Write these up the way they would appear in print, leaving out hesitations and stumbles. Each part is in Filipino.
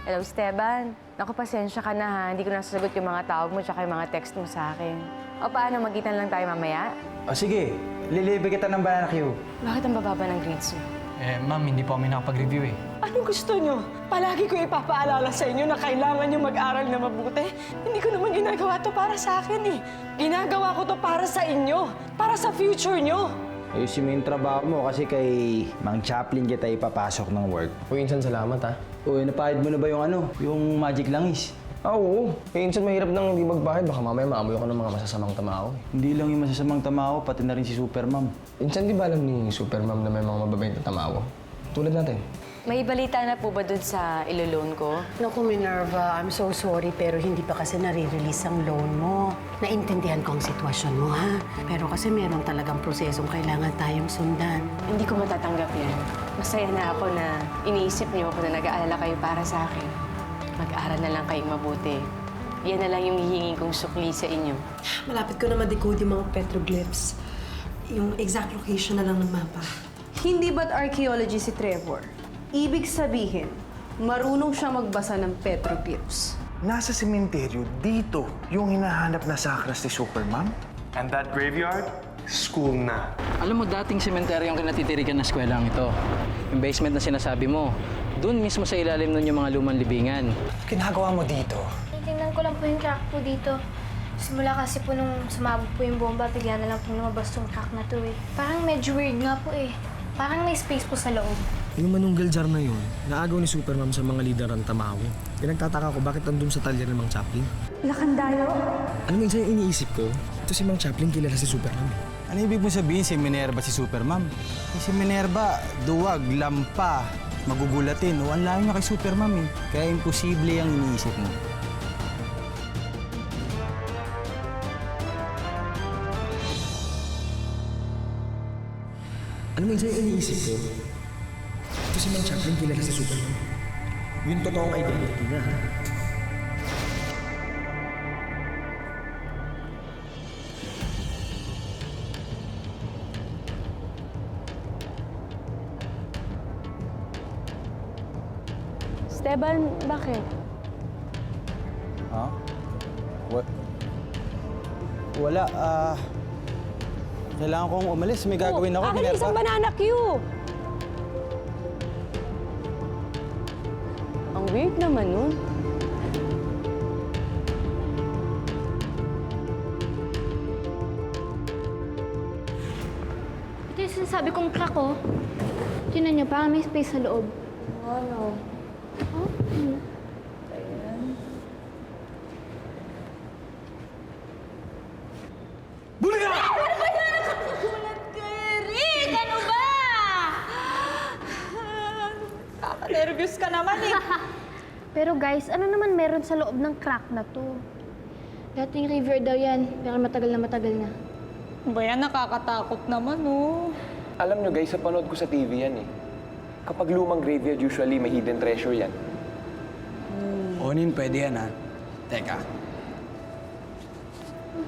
Hello, Esteban. Naku, pasensya ka na ha. Hindi ko nasasagot yung mga tawag mo tsaka yung mga text mo sa akin. O paano, magitan lang tayo mamaya? O sige, lilibre kita ng banana Q. Bakit ang bababa ng grades mo? Ma'am, hindi po kami nakapag-review eh. Anong gusto nyo? Palagi ko ipapaalala sa inyo na kailangan nyo mag-aral na mabuti. Hindi ko naman ginagawa to para sa akin eh. Ginagawa ko to para sa inyo. Para sa future nyo. Ayusin mo yung trabaho mo kasi kay Mang Chaplin kita ipapasok ng work. Uy, Insan, salamat ha. Uy, napahid mo na ba yung magic langis? Oo. Insan, mahirap nang hindi magbayad. Baka mamaya maamoy ako ng mga masasamang tamao. Hindi lang yung masasamang tamao, pati na rin si Supermam. Insan, di ba alam ni Supermam na may mga mababait na tamao? Tulad natin. May balita na po ba dun sa ilo-loan ko? Naku, Minerva, I'm so sorry pero hindi pa kasi nare-release ang loan mo. Naintindihan ko ang sitwasyon mo, ha? Pero kasi meron talagang prosesong kailangan tayong sundan. Hindi ko matatanggap yan. Masaya na ako na iniisip niyo ako na nag-aalala kayo para sa akin. Mag-aral na lang kayong mabuti. Yan na lang yung hihingin kong sukli sa inyo. Malapit ko na ma-decode yung mga petroglyphs. Yung exact location na lang ng mapa. Hindi ba't archaeology si Trevor? Ibig sabihin, marunong siya magbasa ng petroglyphs. Nasa sementeryo, dito, yung hinahanap na sakras ni Supermam. And that graveyard, school na. Alam mo, dating sementeryo yung kinatitirikan na eskwelahan ito. Yung basement na sinasabi mo, doon mismo sa ilalim nun yung mga lumang libingan. Ginagawa mo dito? Tingnan ko lang po yung crack po dito. Simula kasi po nung sumabog po yung bomba, bigla na lang po lumabas yung crack na to eh. Parang medyo weird nga po eh. Parang may space po sa loob. Yung manunggal jar na yun, naagaw ni Supermam sa mga lider ng Tamawi. Pinagtataka ko bakit nandun sa talyer ng Mang Chaplin. Lakandayo? Ano minsan yung iniisip ko? Ito si Mang Chaplin kilala si Supermam. Ano ibig mo sabihin si Minerva si Supermam? Si Minerva, duwag, lampa, magugulatin. O ang layo niya kay Supermam eh. Kaya imposible ang iniisip mo. Ano minsan yung iniisip ko? Ito si Mang Chaplin kilala si Supermam. Yung totoong identity niya. Esteban, bakit? Ha? Wala, kailangan kong umalis. May gagawin ako, Akin Minerva. isang banana Q. Ang weird naman nun. Ito yung sinasabi kong crack oh. Tingnan niyo, parang may space sa loob. Ano? Nervous ka naman eh. Pero guys, ano naman meron sa loob ng crack na to? Dating river daw yan, pero matagal na. Ba yan, nakakatakot naman oh. Alam nyo guys, sa panood ko sa TV yan eh. Kapag lumang graveyard, usually may hidden treasure yan. Onin, pwede yan ha. Teka.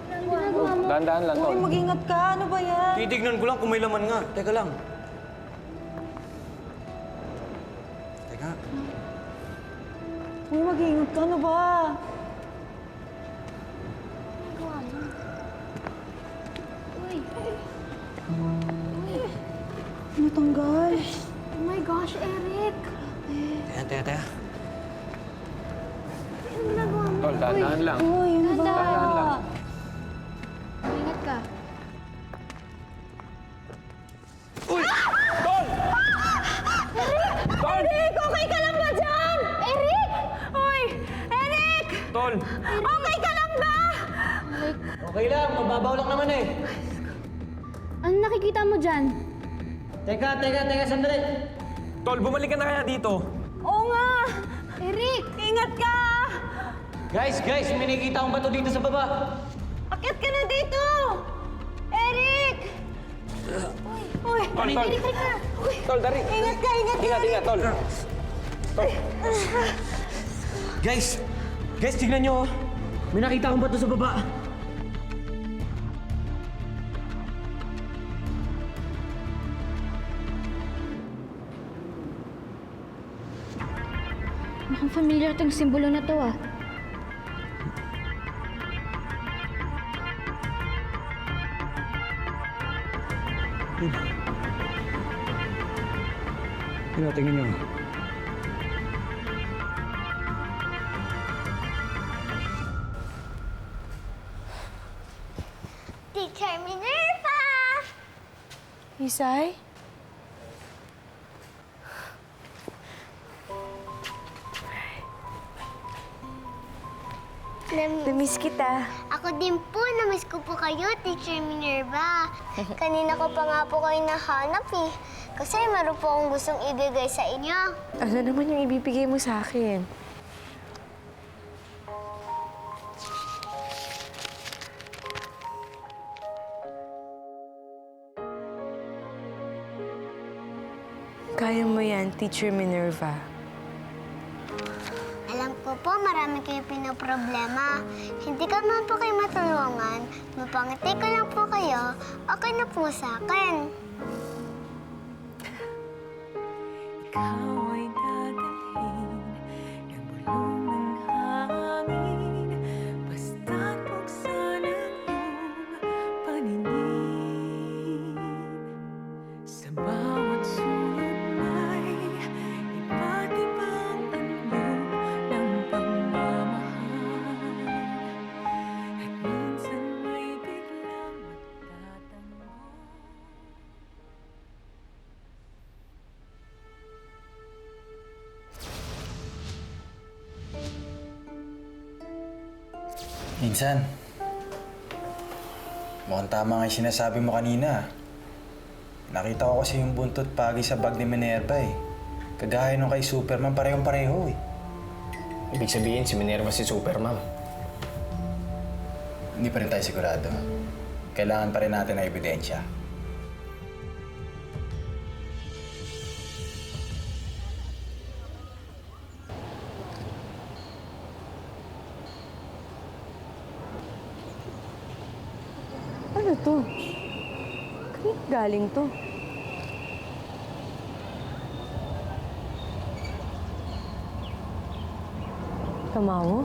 Ginagawa mo? Dahan-dahan lang, Tol. Mag-ingat ka, ano ba yan? Titignan ko lang kung may laman nga. Teka lang. Teka. Uy, mag-ingat ka, ano ba? Ginagawa mo? Uy. Natanggal. Oh my gosh, Eric! Teka. Ano ginagawa mo? Tol, dahan-dahan lang. Uy, ano ba? Dahan-dahan lang. Ingat ka. Eric, okay ka lang ba dyan? Eric! Uy, Eric! Tol! Okay ka lang ba? Okay lang, mababaw lang naman eh. Ano nakikita mo dyan? Teka, sandali. Tol, bumalik ka na kaya dito? Oo nga. Eric! Ingat ka! Guys, may nakikita akong bato dito sa baba. Akit ka na dito! Eric! Uy! Tol, Tol! Eric, halika! Tol, dari! Ingat ka! Ingat, Tol! Tol! Guys, tignan nyo. May nakita akong bato sa baba. Mukhang familiar tong simbolo na to ah. Tingnan nyo. Teacher Minerva! Isay? Namiss kita. Ako din po, namiss ko po kayo, Teacher Minerva. Kanina ko pa nga po kayo nahanap eh. Kasi meron po akong gustong ibigay sa inyo. Ano naman yung ibibigay mo sa akin? Kaya mo yan, Teacher Minerva. Alam ko po, marami kayo pinoproblema. Hindi ka man po kayo matulungan. Mapangiti ko lang po kayo, okay na po sa akin. Ikaw ay dadalhin ng bulong ng hangin. Basta't buksan ang iyong paningin. Sa bawat sulot ay iba't ibang anyo ng pagmamahal. At minsan may biglang magtatanong. Minsan, mukhang tama nga yung sinasabi mo kanina. Nakita ko kasi yung buntot pagi sa bag ni Minerva eh. Kagaya nung kay Superman, parehong-pareho eh. Ibig sabihin, si Minerva si Superman. Hindi pa rin tayo sigurado. Kailangan pa rin natin ng ebidensya. Ano to? Kanina galing to? Tamawo?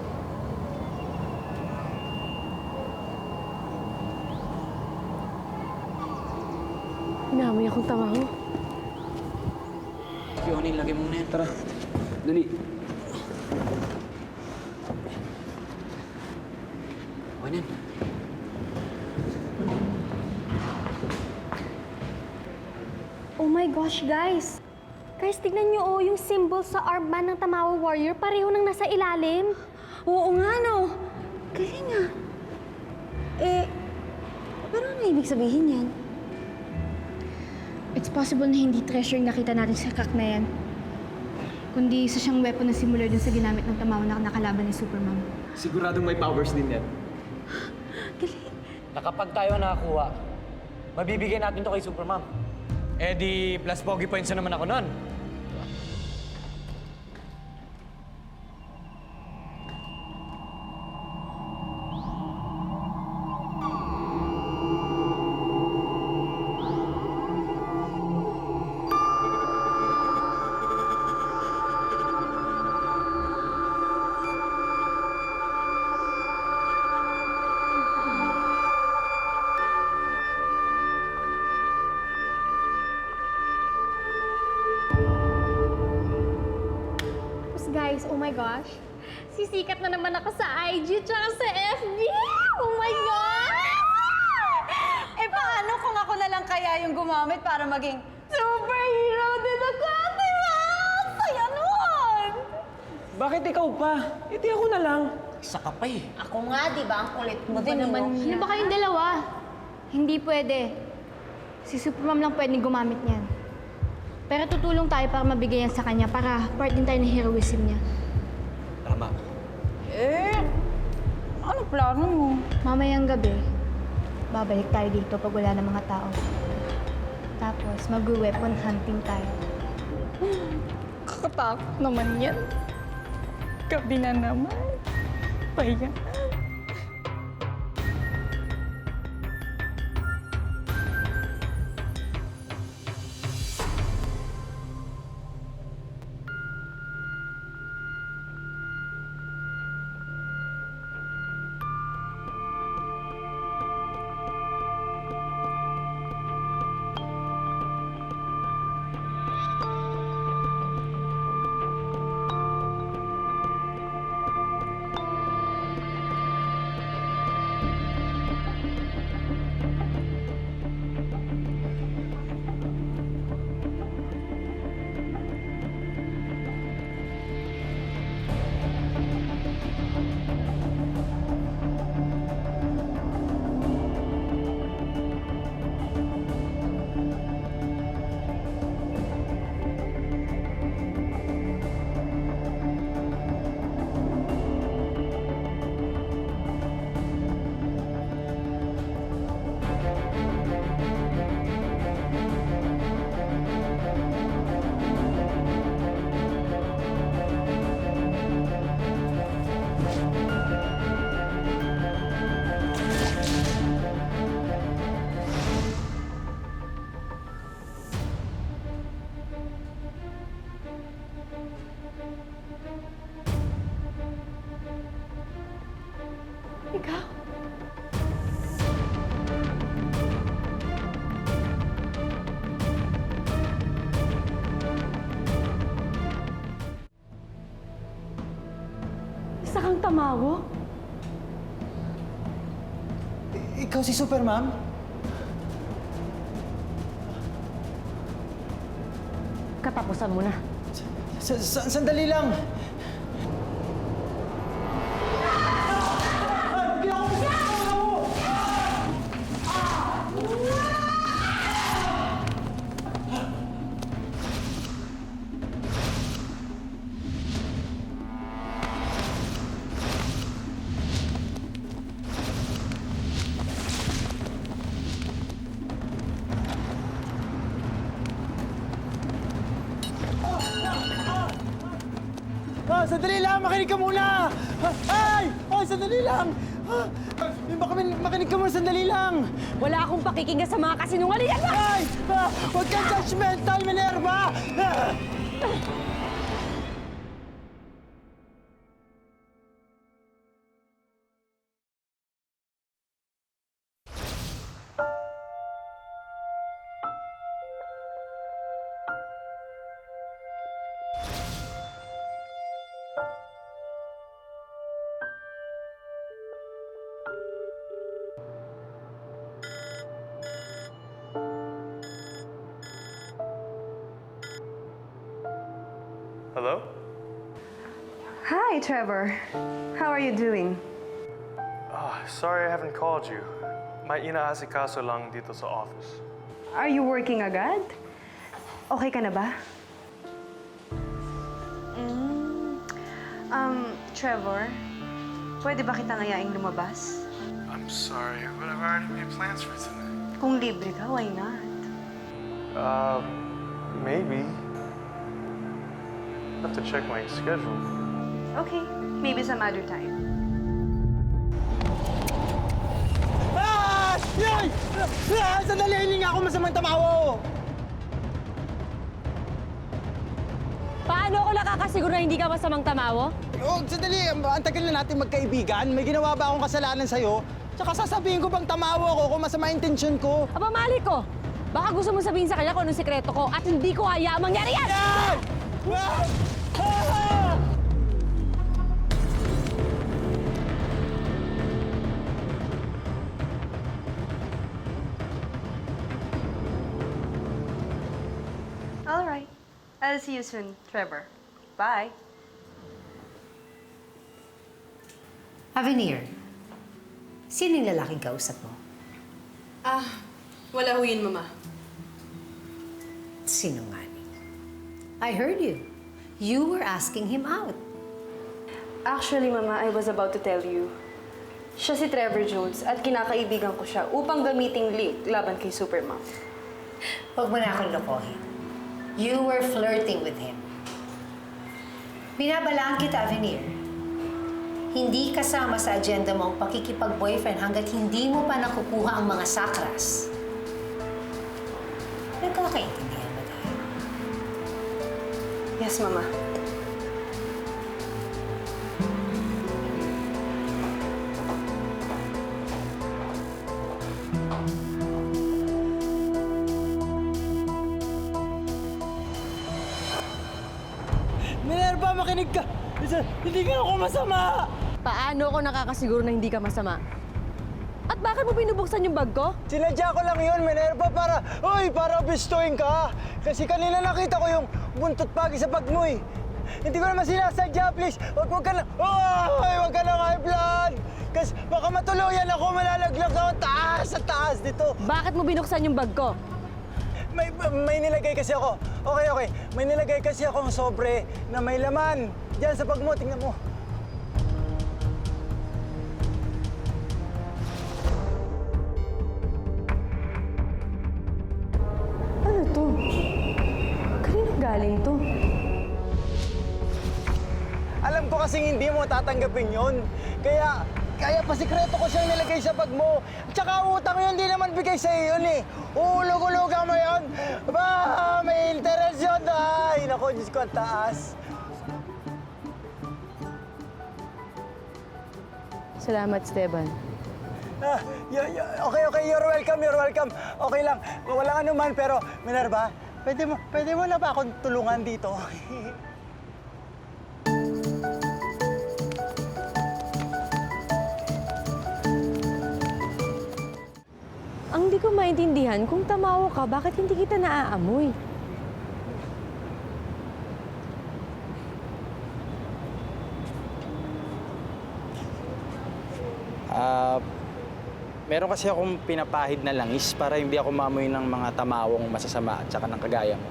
Inamoy akong tamawo. Yoni, lagay mo na yan. Tara. Dali. Okay na yan. Oh my gosh, guys! Guys, tignan niyo oh, yung symbol sa armband ng Tamawa Warrior, pareho nang nasa ilalim. Oo nga, no? Kaya nga. Pero ano ibig sabihin yan? It's possible na hindi treasure yung nakita natin sa crack na yan. Kundi isa siyang weapon na similar din sa ginamit ng Tamawa na nakalaban ni Superman. Siguradong may powers din yan. Na kapag tayo nakakuha, mabibigyan natin to kay Superman. Eh di, plus pogi points na naman ako nun. Guys, oh my gosh. Sisikat na naman ako sa IG tsaka sa FB. Oh my God! Paano kung ako na lang kaya yung gumamit para maging superhero din ako, di ba? Saya nun! Bakit ikaw pa? Iti ako na lang. Isa ka pa eh. Ako nga, di ba? Ang kulit mo din, Ano ba kayong dalawa? Hindi pwede. Si Supermom lang pwedeng gumamit niyan. Pero tutulong tayo para mabigay yan sa kanya para part din tayo ng heroism niya. Tama. Ano plano mo? Mamayang gabi, babalik tayo dito pag wala ng mga tao. Tapos mag-weapon hunting tayo. Kakatakot naman yan. Gabi na naman. Pahinga. Tamawo? Ikaw si Super Ma'am? Katapusan mo na. Sandali lang. Sandali lang! Makinig ka muna! Ay! Oh, sandali lang! Makinig ka muna, sandali lang! Wala akong pakikinggan sa mga kasinungalingan mo! Ay! Huwag kang judgmental, Minerva! Hello? Hi, Trevor. How are you doing? Sorry I haven't called you. May inaasikaso lang dito sa office. Are you working agad? Okay ka na ba? Trevor, pwede ba kita ngayaing lumabas? I'm sorry, but I've already made plans for tonight. Kung libre ka, why not? Maybe. I have to check my schedule. Okay, maybe some other time. Yay! Sandali! Hindi nga ako masamang tamawo! Paano ako nakakasiguro na hindi ka masamang tamawo? Oh, sandali! Ang tagal na natin magkaibigan. May ginawa ba akong kasalanan sa'yo? Tsaka sasabihin ko bang tamawo ako kung masama intensyon ko? Aba, mali ko! Baka gusto mo sabihin sa kanya kung anong sikreto ko at hindi ko hayaang mangyari yan! Yan! All right. I'll see you soon, Trevor. Bye. Avenir, sino yung lalaking kausap mo? Wala ho yun, Mama. Sinungaling. I heard you. You were asking him out. Actually, Mama, I was about to tell you. Siya si Trevor Jones at kinakaibigan ko siya upang gamiting link laban kay Supermom. Huwag mo na akong lokohin. You were flirting with him. Binabalaan kita, Avenir. Hindi kasama sa agenda mo ang pakikipag-boyfriend hanggat hindi mo pa nakukuha ang mga sakras. Nagkakaintindihan ba tayo? Yes, Mama. Minerva, makinig ka! Hindi ka ako masama! Paano ako nakakasiguro na hindi ka masama? At bakit mo binubuksan yung bag ko? Sinadya ko lang yun, Minerva, para bistuin ka. Kasi kanina nakita ko yung buntot pagi sa bag mo eh. Hindi ko naman sinasadya, please. Huwag ka na high blood. Kasi baka matuluyan ako, malalaglag ako sa taas dito. Bakit mo binuksan yung bag ko? May nilagay kasi ako. Okay. May nilagay kasi akong sobre na may laman. Diyan sa bag mo, tingnan mo. Ano to? Kanino galing to? Alam ko kasing hindi mo tatanggapin yun. Kaya pasikreto ko siyang nilagay sa bag mo. Tsaka utang yun, hindi naman bigay sa iyo yun eh. Uhulog-hulugan mo yun. May interest yun. Ay, naku, Diyos ko, ang taas. Salamat, Esteban. Okay, you're welcome. Okay lang, walang anuman, pero Minerva, pwede mo na ba akong tulungan dito? Ang di ko maintindihan, kung tamawa ka, bakit hindi kita naaamoy? Meron kasi akong pinapahid na langis para hindi ako maamoy ng mga tamawong masasama at saka ng kagaya mo.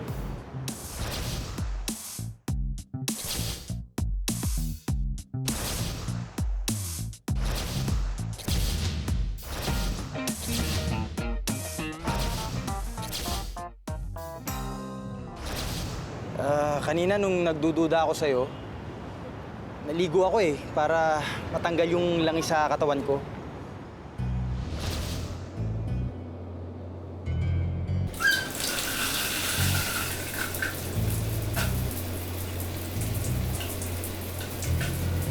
Kanina nung nagdududa ako sa'yo, naligo ako para matanggal yung langis sa katawan ko.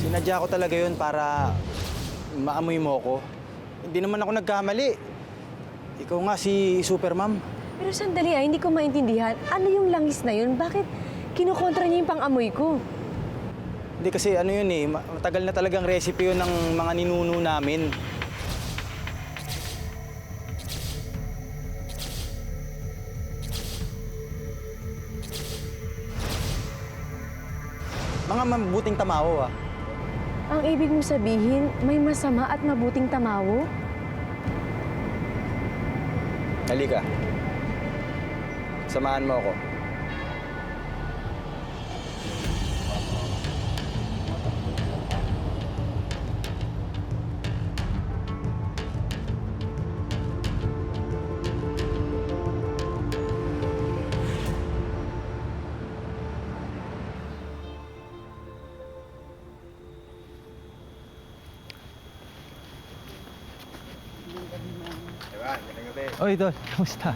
Sinadya ko talaga yun para maamoy mo ko. Hindi naman ako nagkamali. Ikaw nga si Super Ma'am. Pero sandali hindi ko maintindihan. Ano yung langis na yun? Bakit kinukontra niya yung pang-amoy ko? Hindi kasi ano yun matagal na talagang recipe yun ng mga ninuno namin. Mga mabuting tamawo Ang ibig mo sabihin, may masama at mabuting tamawo? Halika. Samahan mo ako. Oy, Tol. Kamusta?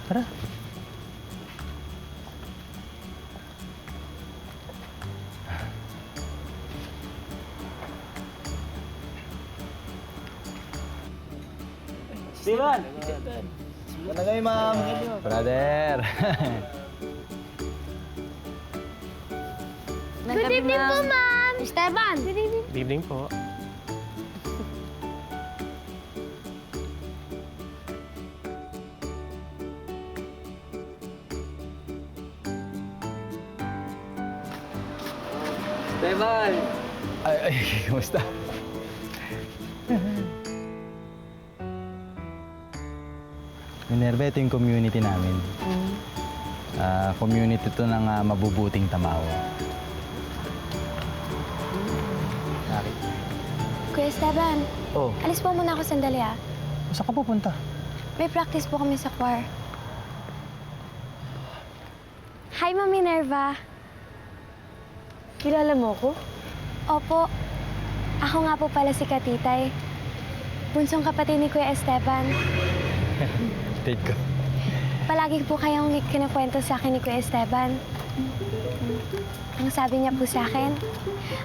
Tara. Steven! Ganda kayo, ma'am. Brother. Good evening po, ma'am! Esteban! Good evening. Good evening po. Esteban! Ay, kamusta? Minerva, ito yung community namin. Community to ng mabubuting tamawo. Kuya Esteban, Oh, alis po muna ako sandali saan ka pupunta? May practice po kami sa choir. Hi, Ma'am Minerva. Kilala mo ko? Opo. Ako nga po pala si Katitay. Bunsong kapatid ni Kuya Esteban. Take ko. Palagi po kayong kinikwento sa akin ni Kuya Esteban. Ang sabi niya po sa akin,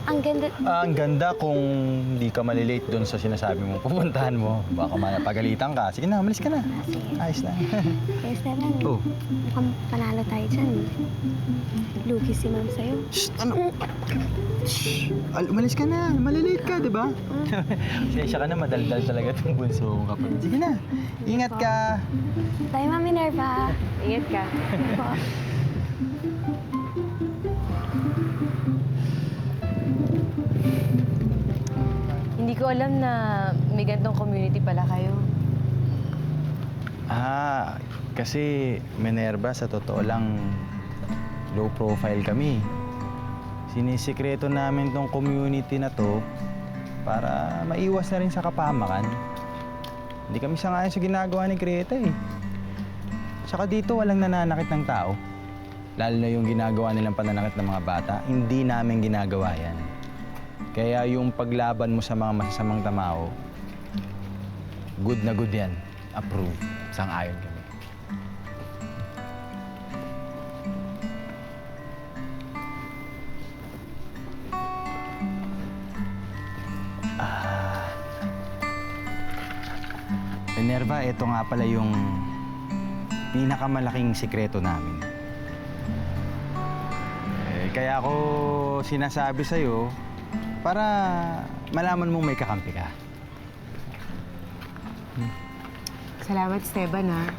ang ganda... Ang ganda kung hindi ka malilate doon sa sinasabi mo. Pupuntahan mo. Baka pagalitan ka. Sige na, umalis ka na. Sige. Ayos na. Kuya Esteban, Oh. mukhang panalo tayo dyan. Lugi si Ma'am sa'yo. Shh! Ano? Shh! Umalis ka na. Malilate ka, di ba? Sensya ka na, madaldal talaga itong bunso kong kapatid. Sige na. Ingat ka. Bye, Ma'am Minerva. Ingat ka. Po. Hindi ko alam na may ganitong community pala kayo. Kasi Minerva, sa totoo lang, low profile kami. Sinisikreto namin tong community na to para maiwas na rin sa kapahamakan. Hindi kami sangayon sa ginagawa ni Greta Saka dito walang nananakit ng tao. Lalo na yung ginagawa nilang pananakit ng mga bata, hindi namin ginagawa yan. Kaya yung paglaban mo sa mga masasamang tamaho, good na good yan. Approve. Sang-ayon kami. Minerva, ito nga pala yung pinakamalaking sikreto namin. Kaya ako sinasabi sa'yo para malaman mong may kakampi ka. Salamat, Esteban, ha.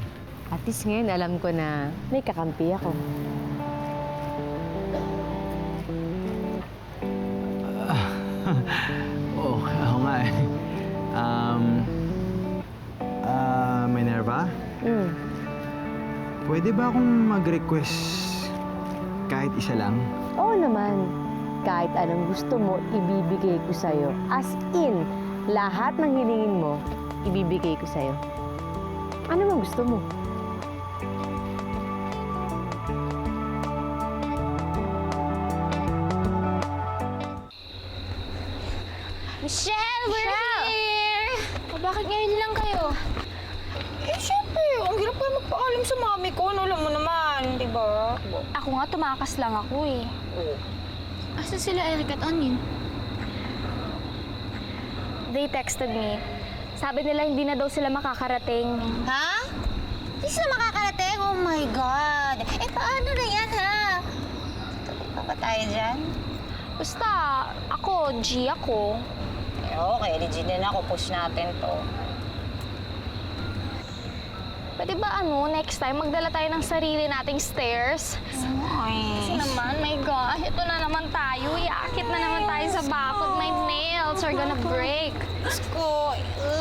At least ngayon alam ko na may kakampi ako. Oo nga eh. Minerva? Pwede ba akong mag-request kahit isa lang? Oo naman. Kahit anong gusto mo, ibibigay ko sa'yo. As in, lahat ng hilingin mo, ibibigay ko sa'yo. Ano mo gusto mo? Michelle, we're here! O, bakit ngayon lang kayo? Siyempre, ang hirap pa magpaalam sa mami ko. Alam mo naman, di ba? Ako nga, tumakas lang ako eh. Asa sila Eric at Onion? They texted me. Sabi nila hindi na daw sila makakarating. Ha? Hindi sila makakarating? Oh my God! Paano na yan, ha? Tuloy pa ba tayo dyan? Basta, ako, G ako. Okay, legit din ako. Push natin to. Pwede ba next time magdala tayo ng sarili nating stairs? Kasi naman, my God, ito na naman tayo. Iakit na naman tayo sa bakod. My nails are gonna break. Diyos ko,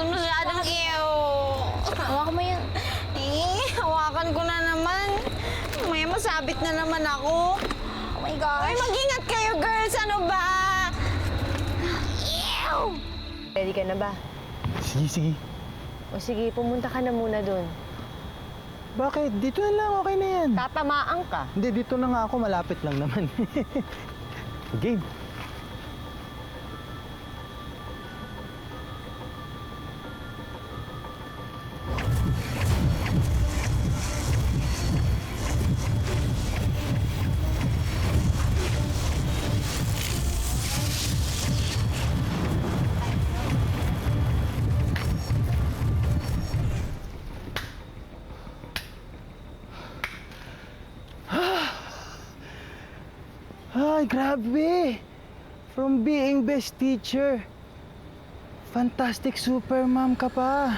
masyadong ew. Hawakan mo yun. Hawakan ko na naman. May masabit na naman ako. Oh my gosh. Ay, mag-ingat kayo, girls. Ano ba? Ew! Ready ka na ba? Sige. O sige, pumunta ka na muna dun. Bakit? Dito na lang, okay na yan. Tatamaan ka. Hindi, dito na nga ako, malapit lang naman. Game. Ay, grabe! From being best teacher, fantastic super mom ka pa.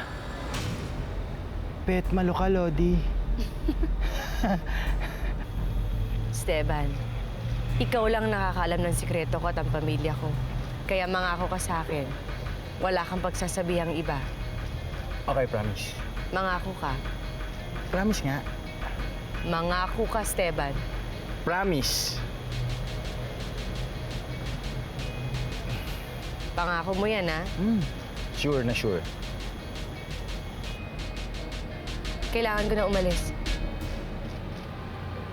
Pet malo ka, Lodi. Esteban, ikaw lang nakakaalam ng sikreto ko at ang pamilya ko. Kaya mangako ka sa akin, wala kang pagsasabihang iba. Okay, promise. Mangako ka. Promise nga. Mangako ka, Esteban. Promise. Pangako mo yan, ha? Sure na sure. Kailangan ko na umalis.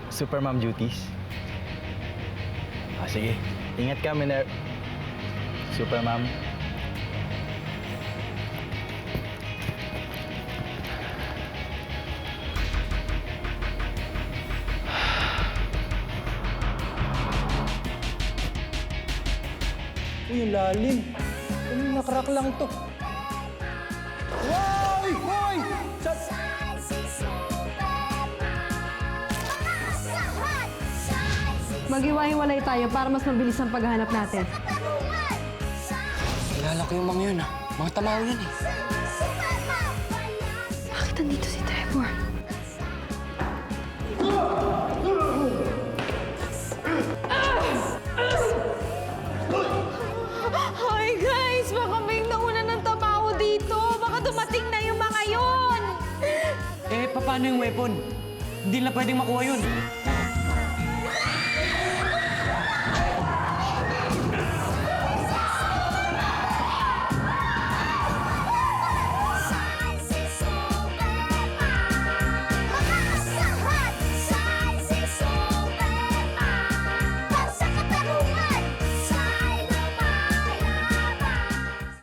Super mom duties. Sige. Ingat ka, Miner. Super mom. Uy, lalim. Nakrak lang to. Wow! Hoy! Mag-iwa-hiwalay tayo para mas mabilis ang paghahanap natin. Kilala ko yung mga yun, Mga tamaw yun, eh. Bakit nandito si Trevor? Hi, guys! Baka may nauna ng tabaho dito. Baka dumating na yung mga yun. Paano yung weapon? Hindi na pwedeng makuha yun.